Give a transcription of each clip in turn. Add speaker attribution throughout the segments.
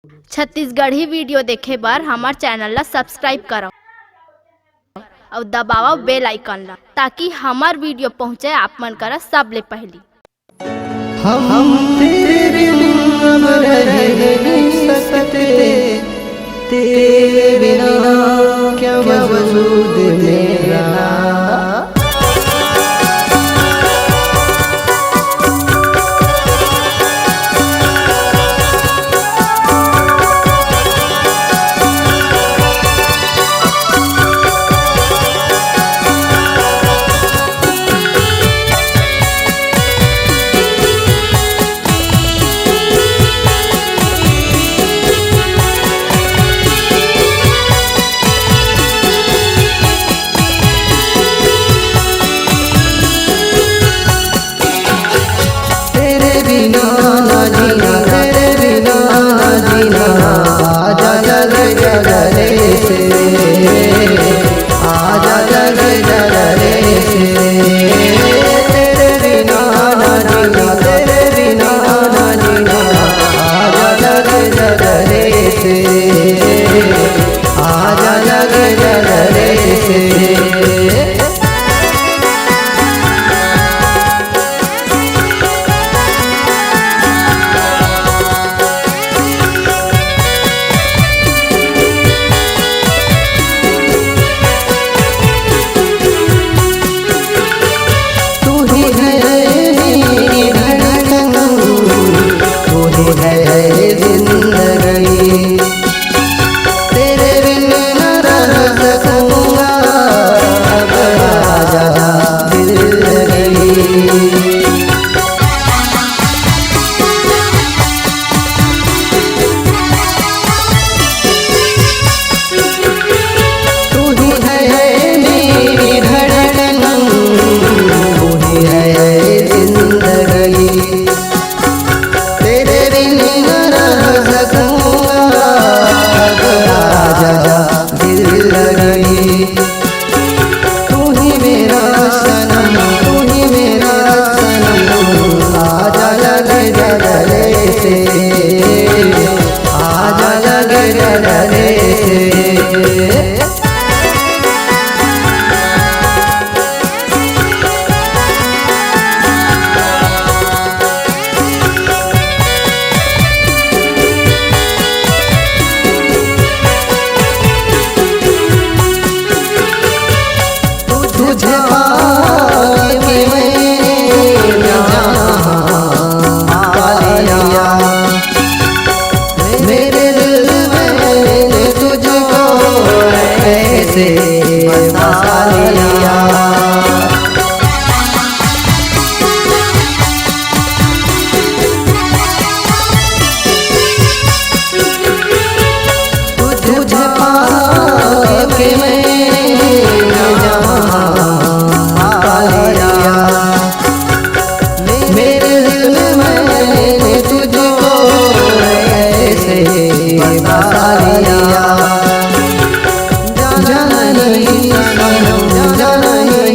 Speaker 1: Chhattisgarhi video देखे बर हमार चैनल ला सब्सक्राइब करो और दबाओ बेल आइकन ला ताकि हमार वीडियो पहुँचे आप मन करा सबले पहली।
Speaker 2: हम तेरे बिना अब रह नहीं सकते, तेरे बिना क्या वजूद मेरा। आजा जग जगले से, आजा जग जगले से, तेरे बिना ना जीना, तेरे बिना ना जीना। आजा जग जगले से, आजा जग जगले से। तेरे बिन न रह सकूंगा, अब आजा दिल लगी। तू ही है मेरी धड़कन, तू ही है जिंदगी। तेरे बिन न रह सकूंगा, अब आजा दिल लगी। तू ही मेरा सनम, तू ही मेरा सनम। आजा लग जगले से, आजा लग जगले से। तुझे पाके मैंने जहाँ पा लिया, मेरे दिल में तुझको ऐसे बसा लिया। तुझे पाके मैंने मेरे दिल में तुझको ऐसे बसा लिया। जाना नहीं सनम, जाना नहीं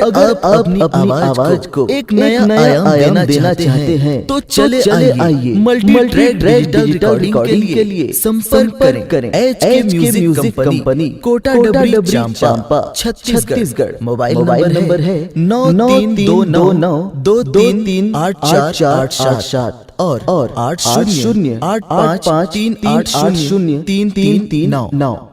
Speaker 3: अगर आप अपनी आवाज को एक नया आयाम देना चाहते हैं तो चले आइए मल्टी ट्रैक डिजिटल रिकॉर्डिंग के लिए संपर्क करें HK म्यूजिक कंपनी कोटा डबरी चांपा छत्तीसगढ़। मोबाइल नंबर है 9329233847 और 8085380339।